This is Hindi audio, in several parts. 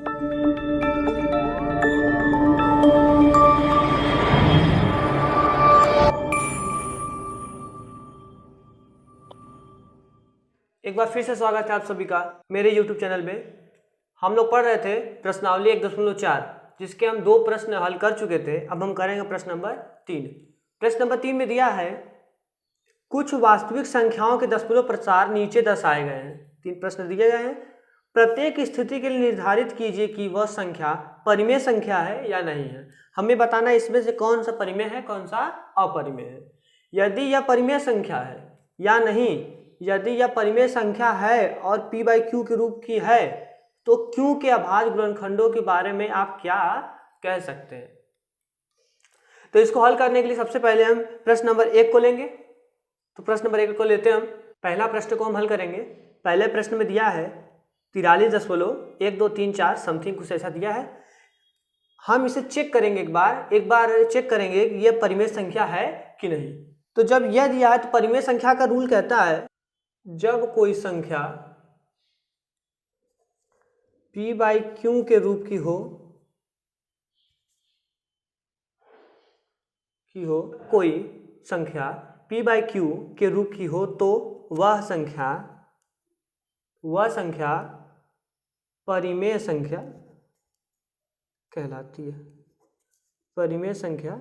एक बार फिर से स्वागत है आप सभी का मेरे YouTube चैनल में। हम लोग पढ़ रहे थे प्रश्नावली 1.4 जिसके हम 2 प्रश्न हल कर चुके थे। अब हम करेंगे प्रश्न नंबर 3। प्रश्न नंबर 3 में दिया है कुछ वास्तविक संख्याओं के दशमलव प्रसार नीचे दर्शाए गए हैं। 3 प्रश्न दिए गए हैं। प्रत्येक स्थिति के लिए निर्धारित कीजिए कि वह संख्या परिमेय संख्या है या नहीं है। हमें बताना इसमें से कौन सा परिमेय है कौन सा अपरिमेय है। यदि यह परिमेय संख्या है या नहीं, यदि यह परिमेय संख्या है और p/q के रूप की है तो q के अभाज्य गुणनखंडों के बारे में आप क्या कह सकते हैं। तो इसको हल करने के लिए सबसे पहले हम प्रश्न नंबर 1 को लेंगे। तो प्रश्न नंबर 1 को लेते हैं हम। पहला प्रश्न को हम हल करेंगे। पहले प्रश्न में दिया है 43.1234 समथिंग कुछ ऐसा दिया है। हम इसे चेक करेंगे एक बार चेक करेंगे कि यह परिमेय संख्या है कि नहीं। तो जब यह दिया है तो परिमेय संख्या का रूल कहता है जब कोई संख्या p/q के रूप की हो कोई संख्या p/q के रूप की हो तो वह संख्या परिमेय संख्या कहलाती है। परिमेय संख्या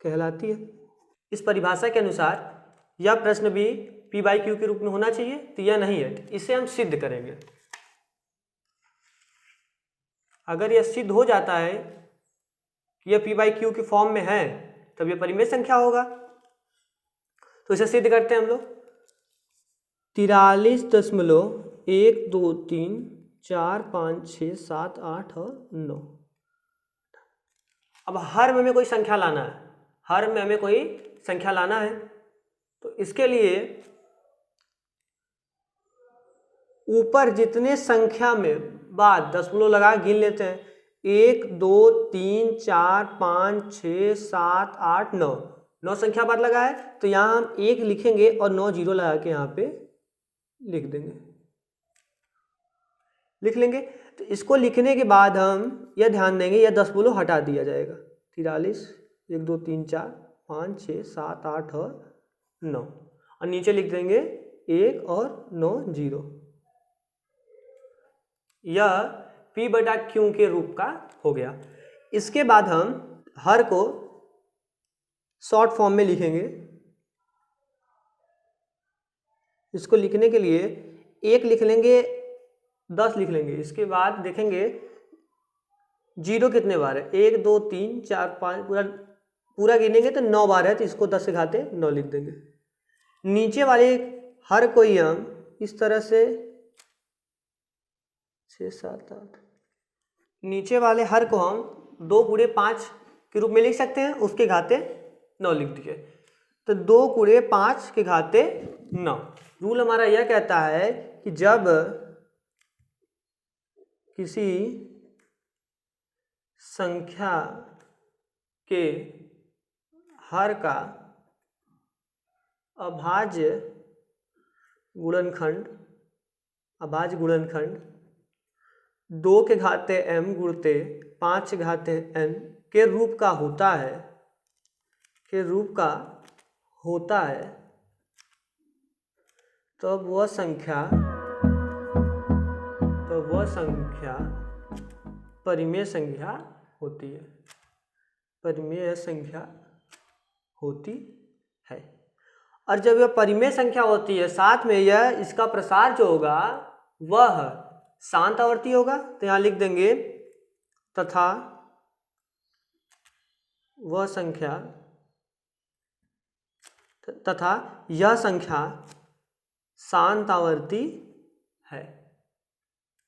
कहलाती है। इस परिभाषा के अनुसार यह प्रश्न भी p/q के रूप में होना चाहिए, तो यह नहीं है। इसे हम सिद्ध करेंगे। अगर यह सिद्ध हो जाता है कि यह p/q के फॉर्म में है तब यह परिमेय संख्या होगा। तो इसे सिद्ध करते हैं हम लोग। 43.1234567 और 9। अब हर में हमें कोई संख्या लाना है। तो इसके लिए ऊपर जितने संख्या में बाद दशमलव लगा गिन लेते हैं। 1 2 3 4 5 6 7 8 9 9 संख्या बाद लगा है तो यहाँ हम 1 लिखेंगे और 9 जीरो लगा के यहाँ पे लिख लेंगे। तो इसको लिखने के बाद हम यह ध्यान देंगे यह दशमलव हटा दिया जाएगा। 43 1 2 3 4 5 6 7 8 और 9 और नीचे लिख देंगे 1 और 9 0। यह p/q के रूप का हो गया। इसके बाद हम हर को शॉर्ट फॉर्म में लिखेंगे। इसको लिखने के लिए 1 लिख लेंगे 10 लिख लेंगे। इसके बाद देखेंगे जीरो कितने बार है। 1 2 3 4 5 पूरा गिनेंगे तो 9 बार है, तो इसको 10 से घाते 9 लिख देंगे। नीचे वाले हर कोई हम इस तरह से 6 7 8 नीचे वाले हर को हम 2 गुणे 5 के रूप में लिख सकते हैं। उसके घाते 9 लिख दिए तो 2 गुणे 5 के घाते 9। रूल हमारा यह कहता है कि जब किसी संख्या के हर का अभाज्य गुणनखंड 2 के घाते m गुणते 5 के घाते n के रूप का होता है तब वह संख्या परिमेय संख्या होती है। परिमेय संख्या होती है। और जब यह परिमेय संख्या होती है साथ में यह इसका प्रसार जो होगा वह शांत आवर्ती होगा। तो यहाँ लिख देंगे तथा यह संख्या शांत आवर्ती है।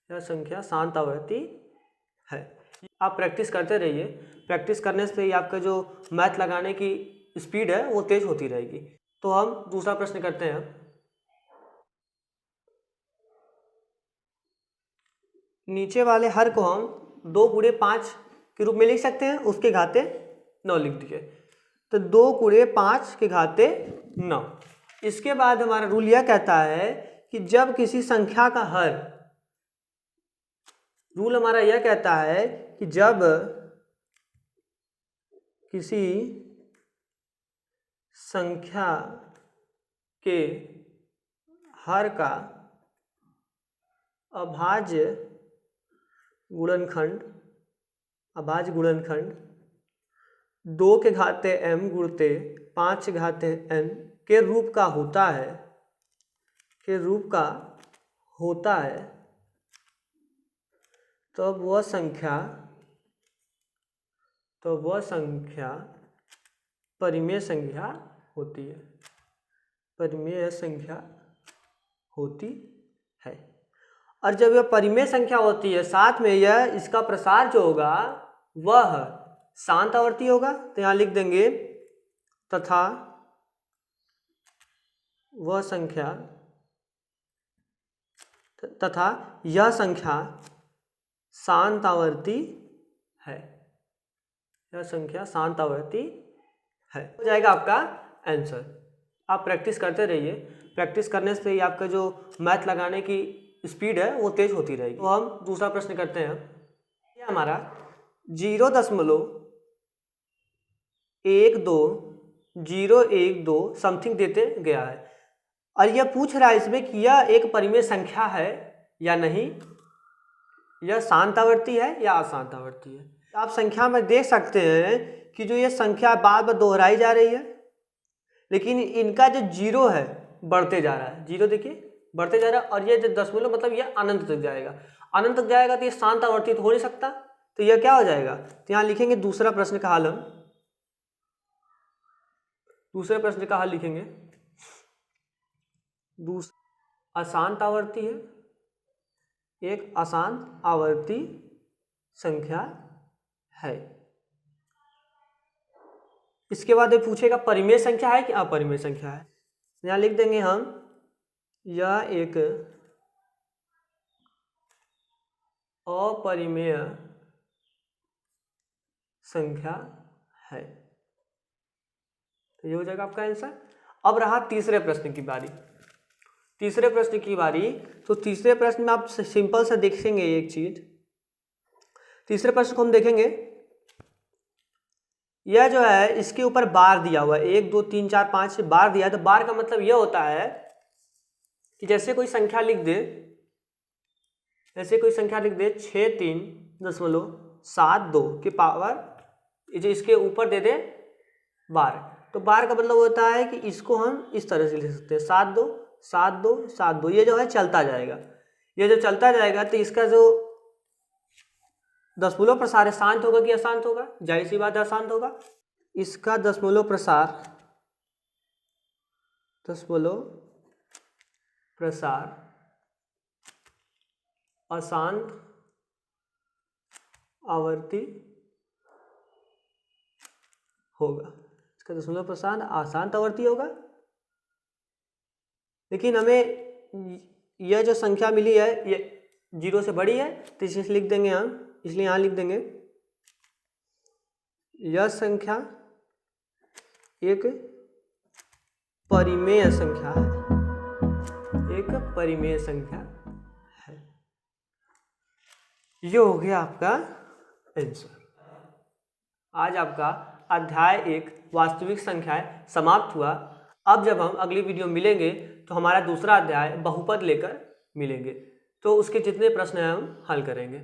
यह संख्या शांत आवर्ती है। आप प्रैक्टिस करते रहिए। प्रैक्टिस करने से ही आपका जो मैथ लगाने की स्पीड है वो तेज होती रहेगी। तो हम दूसरा प्रश्न करते हैं। नीचे वाले हर को हम 2 गुणे 5 के रूप में लिख सकते हैं। उसके घाते 9 लिख दिए तो 2 गुणे 5 के घाते 9। इसके बाद हमारा रूल यह कहता है कि जब किसी संख्या का हर रूल हमारा यह कहता है कि जब किसी संख्या के हर का अभाज्य गुणनखंड 2 के घाते m गुणते 5 के घाते n के रूप का होता है तो वह संख्या परिमेय संख्या होती है। और जब यह परिमेय संख्या होती है, साथ में यह इसका प्रसार जो होगा वह शांत आवर्ती होगा। तो यहाँ लिख देंगे तथा यह संख्या शांत आवर्ती है। हो जाएगा आपका आंसर। आप प्रैक्टिस करते रहिए, प्रैक्टिस करने से ही आपका जो मैथ लगाने की स्पीड है वो तेज होती रहेगी। तो हम दूसरा प्रश्न करते हैं। ये हमारा 0.12012 समथिंग देते गया है और यह पूछ रहा है इसमें कि यह एक परिमेय संख्या है या नहीं, यह शांत आवर्ती है या अशांत आवर्ती है। आप संख्या में देख सकते हैं कि जो ये संख्या बार बार दोहराई जा रही है, लेकिन इनका जो जीरो है बढ़ते जा रहा है। जीरो देखिए बढ़ते जा रहा है और ये जो दशमलव मतलब ये अनंत तक जाएगा। अनंत तक जाएगा तो ये शांत आवर्ती तो हो नहीं सकता, तो यह क्या हो जाएगा। तो यहाँ लिखेंगे दूसरा प्रश्न का हल। हम दूसरे प्रश्न का हल लिखेंगे। अशांत आवर्ती है, एक अशांत आवर्ती संख्या है। इसके बाद ये पूछेगा परिमेय संख्या है कि अपरिमेय संख्या है। यहाँ लिख देंगे हम यह एक अपरिमेय संख्या है। तो ये हो जाएगा आपका आंसर। अब रहा तीसरे प्रश्न की बारी। तो तीसरे प्रश्न में आप सिंपल से देखेंगे एक चीज। तीसरे प्रश्न को हम देखेंगे, यह जो है इसके ऊपर बार दिया हुआ है, 1 2 3 4 5 बार दिया है। तो बार का मतलब यह होता है कि जैसे कोई संख्या लिख दे 63.72 के पावर जो इसके ऊपर दे दे बार। तो बार का मतलब होता है कि इसको हम इस तरह से लिख सकते हैं 72 72 72। ये जो है चलता जाएगा, तो इसका जो दशमलव प्रसार है शांत होगा कि अशांत होगा। जाहिर सी बात है अशांत होगा। इसका दशमलव प्रसार अशांत आवर्ती होगा। इसका दशमलव प्रसार अशांत आवर्ती होगा। लेकिन हमें यह जो संख्या मिली है ये 0 से बड़ी है, तो इसे लिख देंगे हम, इसलिए यहाँ लिख देंगे यह संख्या एक परिमेय संख्या है। ये हो गया आपका आंसर। आज आपका अध्याय 1 वास्तविक संख्याएं समाप्त हुआ। अब जब हम अगली वीडियो मिलेंगे तो हमारा दूसरा अध्याय बहुपद लेकर मिलेंगे। तो उसके जितने प्रश्न हैं हम हल करेंगे।